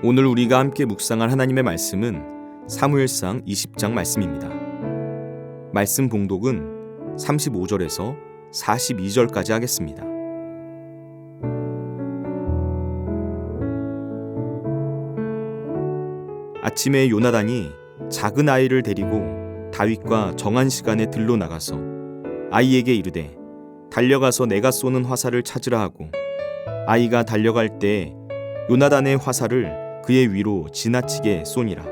오늘 우리가 함께 묵상할 하나님의 말씀은 사무엘상 20장 말씀입니다. 말씀 봉독은 35절에서 42절까지 하겠습니다. 아침에 요나단이 작은 아이를 데리고 다윗과 정한 시간에 들로 나가서 아이에게 이르되 달려가서 내가 쏘는 화살을 찾으라 하고, 아이가 달려갈 때 요나단의 화살을 그의 위로 지나치게 쏘니라.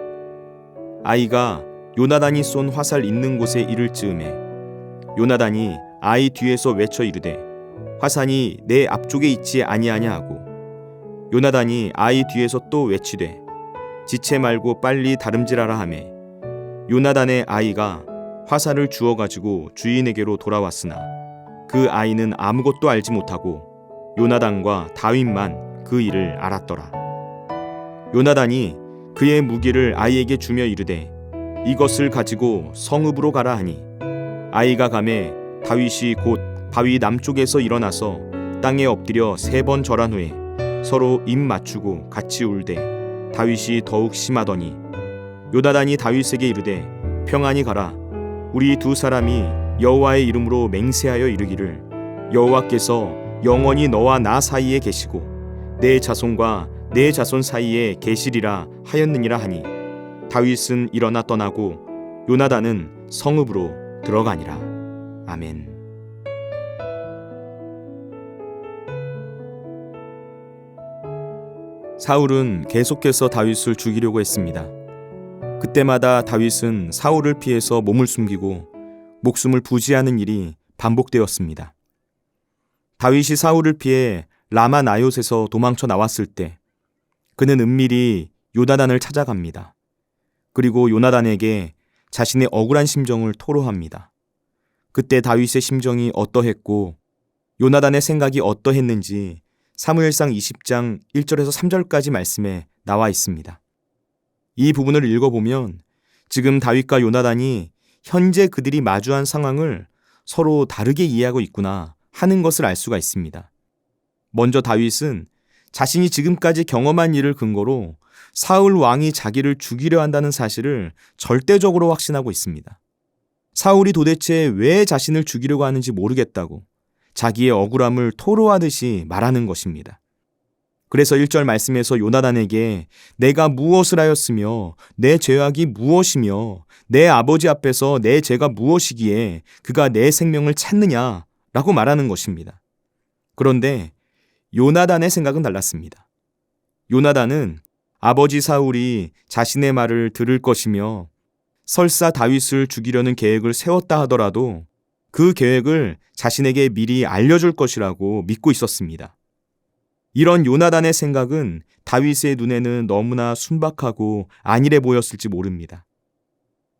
아이가 요나단이 쏜 화살 있는 곳에 이를 즈음에 요나단이 아이 뒤에서 외쳐 이르되 화살이 내 앞쪽에 있지 아니하냐 하고, 요나단이 아이 뒤에서 또 외치되 지체 말고 빨리 다름질하라 하매 요나단의 아이가 화살을 주워 가지고 주인에게로 돌아왔으나 그 아이는 아무것도 알지 못하고 요나단과 다윗만 그 일을 알았더라. 요나단이 그의 무기를 아이에게 주며 이르되 이것을 가지고 성읍으로 가라 하니, 아이가 가매 다윗이 곧 바위 남쪽에서 일어나서 땅에 엎드려 3번 절한 후에 서로 입 맞추고 같이 울되 다윗이 더욱 심하더니, 요나단이 다윗에게 이르되 평안히 가라. 우리 두 사람이 여호와의 이름으로 맹세하여 이르기를 여호와께서 영원히 너와 나 사이에 계시고 내 자손과 내 자손 사이에 계시리라 하였느니라 하니, 다윗은 일어나 떠나고 요나단은 성읍으로 들어가니라. 아멘. 사울은 계속해서 다윗을 죽이려고 했습니다. 그때마다 다윗은 사울을 피해서 몸을 숨기고 목숨을 부지하는 일이 반복되었습니다. 다윗이 사울을 피해 라마 나옳에서 도망쳐 나왔을 때 그는 은밀히 요나단을 찾아갑니다. 그리고 요나단에게 자신의 억울한 심정을 토로합니다. 그때 다윗의 심정이 어떠했고 요나단의 생각이 어떠했는지 사무엘상 20장 1절에서 3절까지 말씀에 나와 있습니다. 이 부분을 읽어보면 지금 다윗과 요나단이 현재 그들이 마주한 상황을 서로 다르게 이해하고 있구나 하는 것을 알 수가 있습니다. 먼저 다윗은 자신이 지금까지 경험한 일을 근거로 사울 왕이 자기를 죽이려 한다는 사실을 절대적으로 확신하고 있습니다. 사울이 도대체 왜 자신을 죽이려고 하는지 모르겠다고 자기의 억울함을 토로하듯이 말하는 것입니다. 그래서 1절 말씀에서 요나단에게 내가 무엇을 하였으며 내 죄악이 무엇이며 내 아버지 앞에서 내 죄가 무엇이기에 그가 내 생명을 찾느냐라고 말하는 것입니다. 그런데 요나단의 생각은 달랐습니다. 요나단은 아버지 사울이 자신의 말을 들을 것이며 설사 다윗을 죽이려는 계획을 세웠다 하더라도 그 계획을 자신에게 미리 알려줄 것이라고 믿고 있었습니다. 이런 요나단의 생각은 다윗의 눈에는 너무나 순박하고 안일해 보였을지 모릅니다.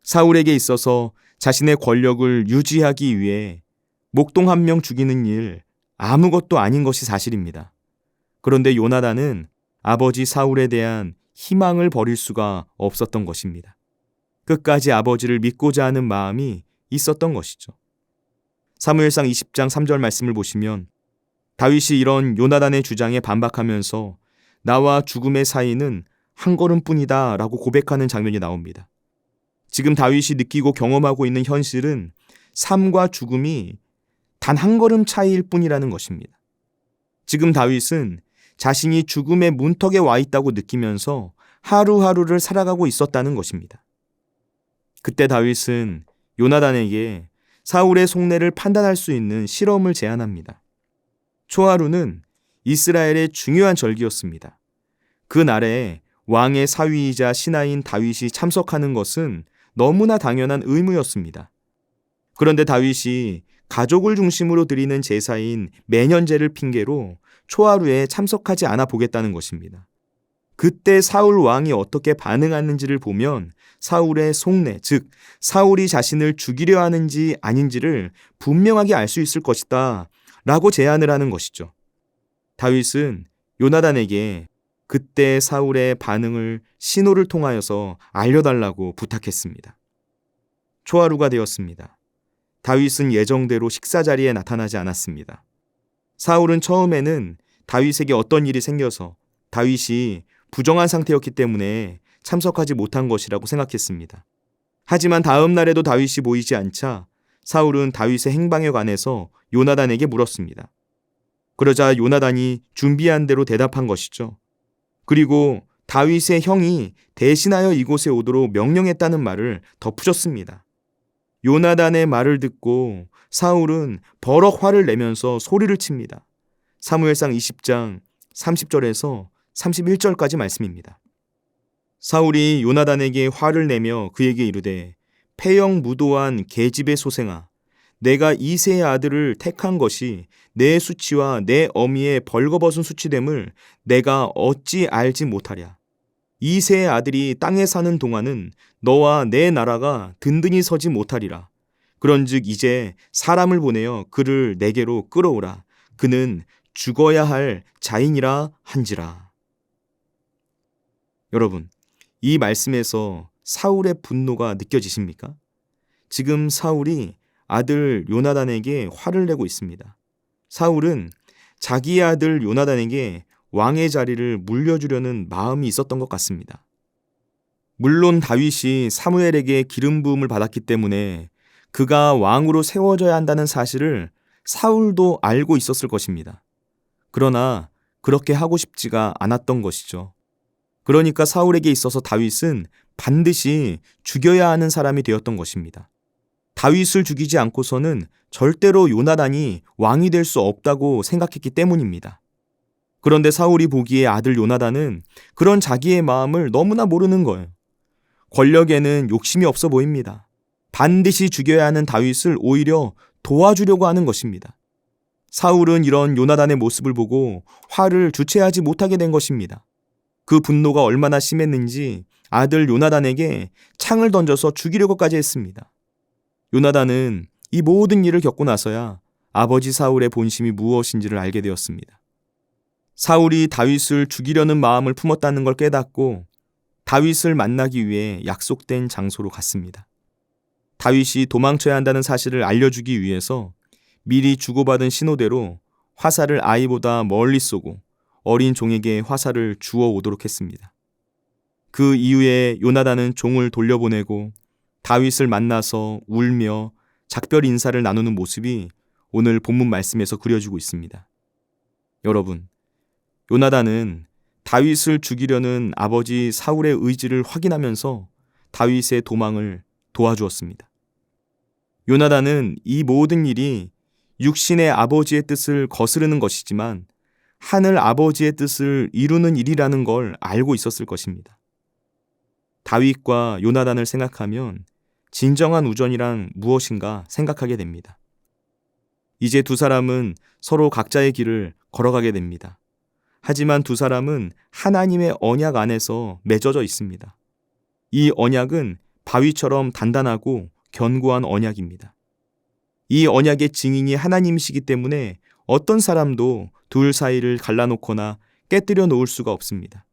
사울에게 있어서 자신의 권력을 유지하기 위해 목동 1명 죽이는 일 아무것도 아닌 것이 사실입니다. 그런데 요나단은 아버지 사울에 대한 희망을 버릴 수가 없었던 것입니다. 끝까지 아버지를 믿고자 하는 마음이 있었던 것이죠. 사무엘상 20장 3절 말씀을 보시면 다윗이 이런 요나단의 주장에 반박하면서 나와 죽음의 사이는 한 걸음뿐이다 라고 고백하는 장면이 나옵니다. 지금 다윗이 느끼고 경험하고 있는 현실은 삶과 죽음이 단 한 걸음 차이일 뿐이라는 것입니다. 지금 다윗은 자신이 죽음의 문턱에 와 있다고 느끼면서 하루하루를 살아가고 있었다는 것입니다. 그때 다윗은 요나단에게 사울의 속내를 판단할 수 있는 실험을 제안합니다. 초하루는 이스라엘의 중요한 절기였습니다. 그 날에 왕의 사위이자 신하인 다윗이 참석하는 것은 너무나 당연한 의무였습니다. 그런데 다윗이 가족을 중심으로 드리는 제사인 매년제를 핑계로 초하루에 참석하지 않아 보겠다는 것입니다. 그때 사울 왕이 어떻게 반응하는지를 보면 사울의 속내, 즉 사울이 자신을 죽이려 하는지 아닌지를 분명하게 알 수 있을 것이다 라고 제안을 하는 것이죠. 다윗은 요나단에게 그때 사울의 반응을 신호를 통하여서 알려달라고 부탁했습니다. 초하루가 되었습니다. 다윗은 예정대로 식사 자리에 나타나지 않았습니다. 사울은 처음에는 다윗에게 어떤 일이 생겨서 다윗이 부정한 상태였기 때문에 참석하지 못한 것이라고 생각했습니다. 하지만 다음 날에도 다윗이 보이지 않자 사울은 다윗의 행방에 관해서 요나단에게 물었습니다. 그러자 요나단이 준비한 대로 대답한 것이죠. 그리고 다윗의 형이 대신하여 이곳에 오도록 명령했다는 말을 덧붙였습니다. 요나단의 말을 듣고 사울은 버럭 화를 내면서 소리를 칩니다. 사무엘상 20장 30절에서 31절까지 말씀입니다. 사울이 요나단에게 화를 내며 그에게 이르되 패영무도한 계집의 소생아, 내가 이새의 아들을 택한 것이 내 수치와 내 어미의 벌거벗은 수치됨을 내가 어찌 알지 못하랴. 이새의 아들이 땅에 사는 동안은 너와 내 나라가 든든히 서지 못하리라. 그런즉 이제 사람을 보내어 그를 내게로 끌어오라. 그는 죽어야 할 자인이라 한지라. 여러분, 이 말씀에서 사울의 분노가 느껴지십니까? 지금 사울이 아들 요나단에게 화를 내고 있습니다. 사울은 자기의 아들 요나단에게 왕의 자리를 물려주려는 마음이 있었던 것 같습니다. 물론 다윗이 사무엘에게 기름 부음을 받았기 때문에 그가 왕으로 세워져야 한다는 사실을 사울도 알고 있었을 것입니다. 그러나 그렇게 하고 싶지가 않았던 것이죠. 그러니까 사울에게 있어서 다윗은 반드시 죽여야 하는 사람이 되었던 것입니다. 다윗을 죽이지 않고서는 절대로 요나단이 왕이 될 수 없다고 생각했기 때문입니다. 그런데 사울이 보기에 아들 요나단은 그런 자기의 마음을 너무나 모르는 거예요. 권력에는 욕심이 없어 보입니다. 반드시 죽여야 하는 다윗을 오히려 도와주려고 하는 것입니다. 사울은 이런 요나단의 모습을 보고 화를 주체하지 못하게 된 것입니다. 그 분노가 얼마나 심했는지 아들 요나단에게 창을 던져서 죽이려고까지 했습니다. 요나단은 이 모든 일을 겪고 나서야 아버지 사울의 본심이 무엇인지를 알게 되었습니다. 사울이 다윗을 죽이려는 마음을 품었다는 걸 깨닫고 다윗을 만나기 위해 약속된 장소로 갔습니다. 다윗이 도망쳐야 한다는 사실을 알려주기 위해서 미리 주고받은 신호대로 화살을 아이보다 멀리 쏘고 어린 종에게 화살을 주워 오도록 했습니다. 그 이후에 요나단은 종을 돌려보내고 다윗을 만나서 울며 작별 인사를 나누는 모습이 오늘 본문 말씀에서 그려지고 있습니다. 여러분, 요나단은 다윗을 죽이려는 아버지 사울의 의지를 확인하면서 다윗의 도망을 도와주었습니다. 요나단은 이 모든 일이 육신의 아버지의 뜻을 거스르는 것이지만 하늘 아버지의 뜻을 이루는 일이라는 걸 알고 있었을 것입니다. 다윗과 요나단을 생각하면 진정한 우정이란 무엇인가 생각하게 됩니다. 이제 두 사람은 서로 각자의 길을 걸어가게 됩니다. 하지만 두 사람은 하나님의 언약 안에서 맺어져 있습니다. 이 언약은 바위처럼 단단하고 견고한 언약입니다. 이 언약의 증인이 하나님이시기 때문에 어떤 사람도 둘 사이를 갈라놓거나 깨뜨려 놓을 수가 없습니다.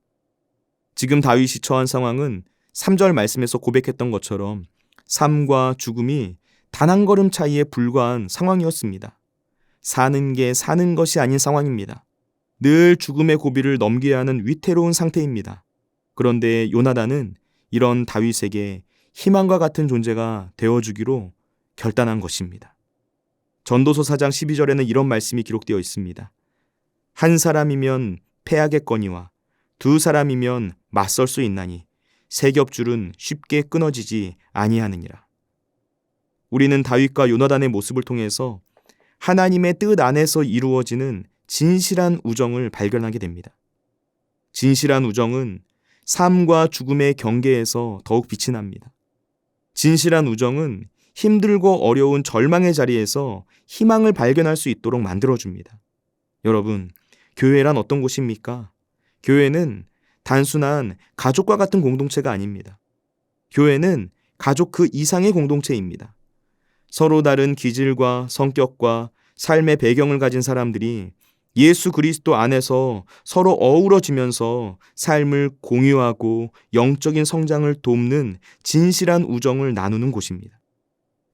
지금 다윗이 처한 상황은 3절 말씀에서 고백했던 것처럼 삶과 죽음이 단 한 걸음 차이에 불과한 상황이었습니다. 사는 게 사는 것이 아닌 상황입니다. 늘 죽음의 고비를 넘겨야 하는 위태로운 상태입니다. 그런데 요나단은 이런 다윗에게 희망과 같은 존재가 되어주기로 결단한 것입니다. 전도서 4장 12절에는 이런 말씀이 기록되어 있습니다. 한 사람이면 패하겠거니와 두 사람이면 맞설 수 있나니 세 겹줄은 쉽게 끊어지지 아니하느니라. 우리는 다윗과 요나단의 모습을 통해서 하나님의 뜻 안에서 이루어지는 진실한 우정을 발견하게 됩니다. 진실한 우정은 삶과 죽음의 경계에서 더욱 빛이 납니다. 진실한 우정은 힘들고 어려운 절망의 자리에서 희망을 발견할 수 있도록 만들어줍니다. 여러분, 교회란 어떤 곳입니까? 교회는 단순한 가족과 같은 공동체가 아닙니다. 교회는 가족 그 이상의 공동체입니다. 서로 다른 기질과 성격과 삶의 배경을 가진 사람들이 예수 그리스도 안에서 서로 어우러지면서 삶을 공유하고 영적인 성장을 돕는 진실한 우정을 나누는 곳입니다.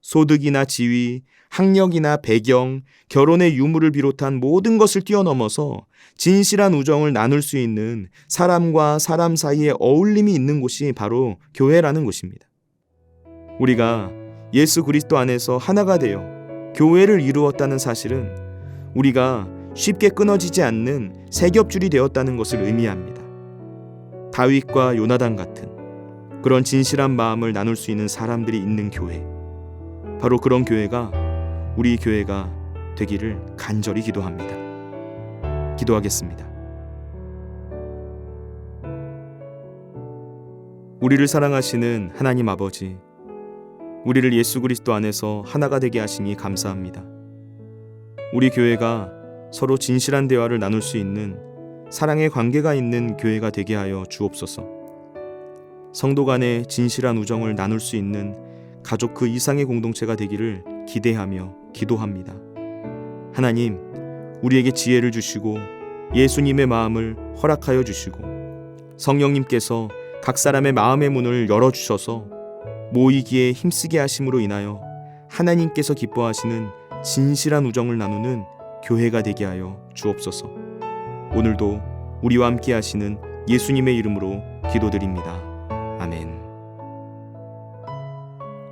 소득이나 지위, 학력이나 배경, 결혼의 유무를 비롯한 모든 것을 뛰어넘어서 진실한 우정을 나눌 수 있는 사람과 사람 사이에 어울림이 있는 곳이 바로 교회라는 곳입니다. 우리가 예수 그리스도 안에서 하나가 되어 교회를 이루었다는 사실은 우리가 쉽게 끊어지지 않는 세겹줄이 되었다는 것을 의미합니다. 다윗과 요나단 같은 그런 진실한 마음을 나눌 수 있는 사람들이 있는 교회, 바로 그런 교회가 우리 교회가 되기를 간절히 기도합니다. 기도하겠습니다. 우리를 사랑하시는 하나님 아버지, 우리를 예수 그리스도 안에서 하나가 되게 하시니 감사합니다. 우리 교회가 서로 진실한 대화를 나눌 수 있는 사랑의 관계가 있는 교회가 되게 하여 주옵소서. 성도 간의 진실한 우정을 나눌 수 있는 가족 그 이상의 공동체가 되기를 기대하며 기도합니다. 하나님, 우리에게 지혜를 주시고 예수님의 마음을 허락하여 주시고 성령님께서 각 사람의 마음의 문을 열어주셔서 모이기에 힘쓰게 하심으로 인하여 하나님께서 기뻐하시는 진실한 우정을 나누는 교회가 되게 하여 주옵소서. 오늘도 우리와 함께 하시는 예수님의 이름으로 기도드립니다. 아멘.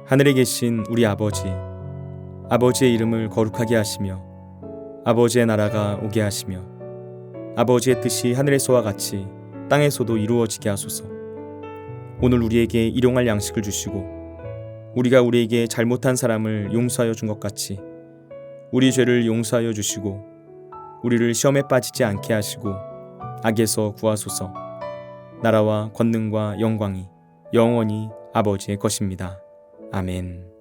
하늘에 계신 우리 아버지, 아버지의 이름을 거룩하게 하시며 아버지의 나라가 오게 하시며 아버지의 뜻이 하늘에서와 같이 땅에서도 이루어지게 하소서. 오늘 우리에게 일용할 양식을 주시고 우리가 우리에게 잘못한 사람을 용서하여 준 것 같이 우리 죄를 용서하여 주시고 우리를 시험에 빠지지 않게 하시고 악에서 구하소서. 나라와 권능과 영광이 영원히 아버지의 것입니다. 아멘.